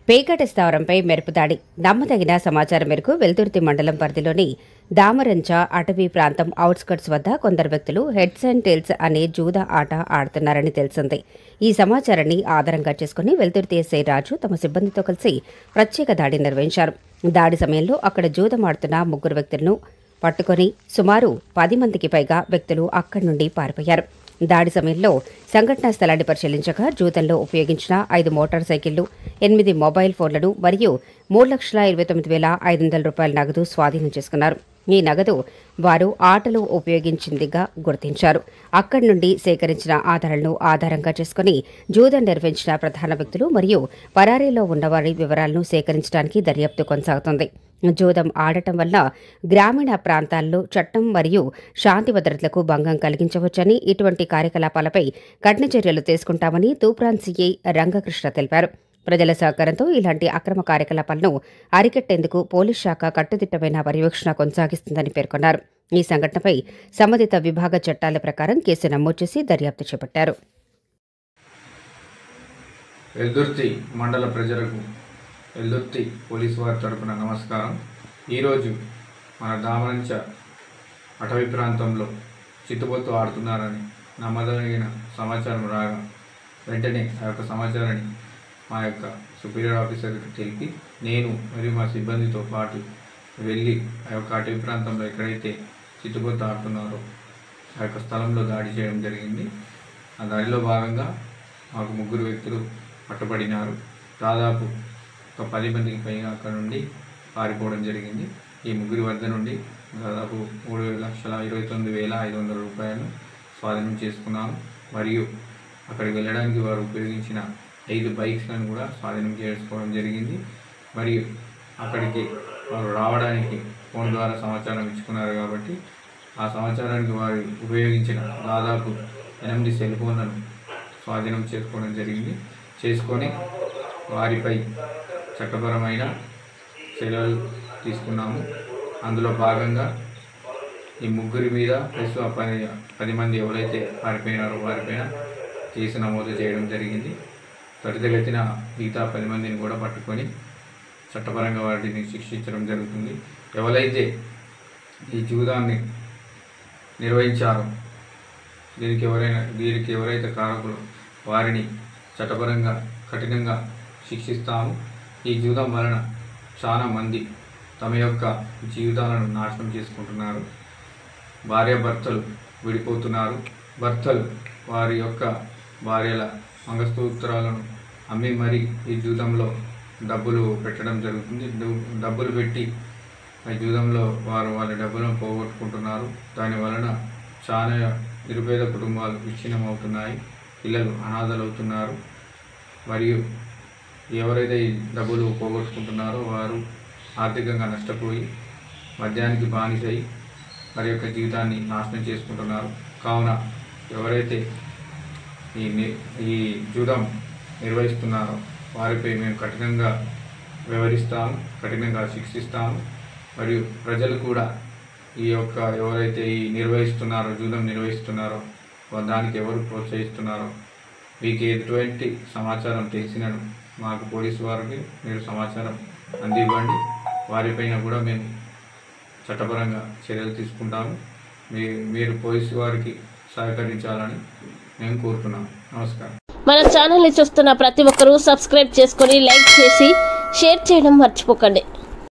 పేకాట స్థావరంపై మెరుపు దాడి. నమ్మదగిన సమాచారం మేరకు వెల్దుర్తి మండలం పరిధిలోని దామరంచ అటవీ ప్రాంతం ఔట్స్కట్స్ వద్ద కొందరు వ్యక్తులు హెడ్స్ అండ్ టైల్స్ అనే జూద ఆట ఆడుతున్నారని తెలిసింది. ఈ సమాచారాన్ని ఆధారంగా చేసుకుని వెల్దుర్తి ఎస్ఐ రాజు తమ సిబ్బందితో కలిసి ప్రత్యేక దాడి నిర్వహించారు. దాడి సమయంలో అక్కడ జూదం ఆడుతున్న 3 వ్యక్తులను పట్టుకుని సుమారు 10 మందికి పైగా వ్యక్తులు అక్కడి నుండి పారిపోయారు. దాడి సమయంలో సంఘటనా స్థలాన్ని పరిశీలించగా జూదంలో ఉపయోగించిన 5 మోటార్ సైకిళ్లు, 8 మొబైల్ ఫోన్లను మరియు 3,29,500 రూపాయల నగదు స్వాధీనం చేసుకున్నారు. ఈ నగదు వారు ఆటలో ఉపయోగించిందిగా గుర్తించారు. అక్కడి నుండి సేకరించిన ఆధారాలను ఆధారంగా చేసుకుని జూదం నిర్వహించిన ప్రధాన వ్యక్తులు మరియు పరారీలో ఉన్నవారి వివరాలను సేకరించడానికి దర్యాప్తు కొనసాగుతుంది. జూదం ఆడటం వల్ల గ్రామీణ ప్రాంతాల్లో చట్టం మరియు శాంతి భద్రతలకు భంగం కలిగించవచ్చని, ఇటువంటి కార్యకలాపాలపై కఠిన చర్యలు తీసుకుంటామని తూప్రాన్ సీఐ రంగకృష్ణ తెలిపారు. ప్రజల సహకారంతో ఇలాంటి అక్రమ కార్యకలాపాలను అరికట్టేందుకు పోలీస్ శాఖ కట్టుదిట్టమైన పర్యవేక్షణ కొనసాగిస్తుందని పేర్కొన్నారు. ఈ సంఘటనపై సంబంధిత విభాగ చట్టాల ప్రకారం కేసు నమోదు చేసి దర్యాప్తు చేపట్టారు. వెల్దుర్తి మండల ప్రజలకు వెల్దుర్తి పోలీసు వారి తరపున నమస్కారం. ఈరోజు మన దామరంచ అటవీ ప్రాంతంలో చిత్తుబొత్తు ఆడుతున్నారని నమ్మదగిన సమాచారం రాగా వెంటనే ఆ యొక్క సమాచారాన్ని మా యొక్క సుపీరియర్ ఆఫీసర్కి తెలిపి నేను మరియు మా సిబ్బందితో పాటు వెళ్ళి ఆ యొక్క అటవీ ప్రాంతంలో ఎక్కడైతే చిత్తుబొత్తు ఆడుతున్నారో ఆ యొక్క స్థలంలో దాడి చేయడం జరిగింది. ఆ దాడిలో భాగంగా మాకు 3 వ్యక్తులు పట్టుబడినారు. దాదాపు ఒక 10 మందికి పైగా అక్కడ నుండి పారిపోవడం జరిగింది. ఈ 3 వద్ద నుండి దాదాపు 3,29,500 రూపాయలు స్వాధీనం చేసుకున్నాము. మరియు అక్కడికి వెళ్ళడానికి వారు ఉపయోగించిన 5 బైక్స్లను కూడా స్వాధీనం చేసుకోవడం జరిగింది. మరియు అక్కడికి వారు రావడానికి ఫోన్ ద్వారా సమాచారం ఇచ్చుకున్నారు కాబట్టి ఆ సమాచారానికి వారు ఉపయోగించిన దాదాపు 8 సెల్ ఫోన్లను స్వాధీనం చేసుకోవడం జరిగింది. చేసుకొని వారిపై చట్టపరమైన చర్యలు తీసుకున్నాము. అందులో భాగంగా ఈ 3 మీద ప్లస్ 10 మంది ఎవరైతే పారిపోయినారో వారిపైన కేసు నమోదు చేయడం జరిగింది. త్వరితగతిన మిగతా 10 మందిని కూడా పట్టుకొని చట్టపరంగా వాటిని శిక్షించడం జరుగుతుంది. ఎవరైతే ఈ జూదాన్ని నిర్వహించారో దీనికి ఎవరైతే కారకులు వారిని చట్టపరంగా కఠినంగా శిక్షిస్తాము. ఈ జూదం వలన చాలా మంది తమ యొక్క జీవితాలను నాశనం చేసుకుంటున్నారు. భార్యాభర్తలు విడిపోతున్నారు. భర్తలు వారి యొక్క భార్యల మంగళసూత్రాలను అమ్మి మరీ ఈ జూదంలో డబ్బులు పెట్టడం జరుగుతుంది. డబ్బులు పెట్టి ఈ జూదంలో వారు వాళ్ళ డబ్బులను పోగొట్టుకుంటున్నారు. దాని వలన చాలా నిరుపేద కుటుంబాలు విచ్ఛిన్నమవుతున్నాయి. పిల్లలు అనాథలవుతున్నారు. మరియు ఎవరైతే ఈ డబ్బులు పోగొట్టుకుంటున్నారో వారు ఆర్థికంగా నష్టపోయి మద్యానికి బానిసై వారి యొక్క జీవితాన్ని నాశనం చేసుకుంటున్నారు. కావున ఎవరైతే ఈ జూదం నిర్వహిస్తున్నారో వారిపై మేము కఠినంగా వ్యవహరిస్తాము, కఠినంగా శిక్షిస్తాము. మరియు ప్రజలు కూడా ఈ యొక్క ఎవరైతే జూదం నిర్వహిస్తున్నారో దానికి ఎవరు ప్రోత్సహిస్తున్నారో మీకు ఎటువంటి సమాచారం తెలిసినను మాకు పోలీసు వారికి మీరు సమాచారం అందివ్వండి. వారిపైన కూడా మేము చట్టపరంగా చర్యలు తీసుకుంటాము. మీరు పోలీసు వారికి సహకరించాలని మేము కోరుతున్నాము. నమస్కారం. మన ఛానల్ని చూస్తున్న ప్రతి ఒక్కరూ సబ్స్క్రైబ్ చేసుకొని లైక్ చేసి షేర్ చేయడం మర్చిపోకండి.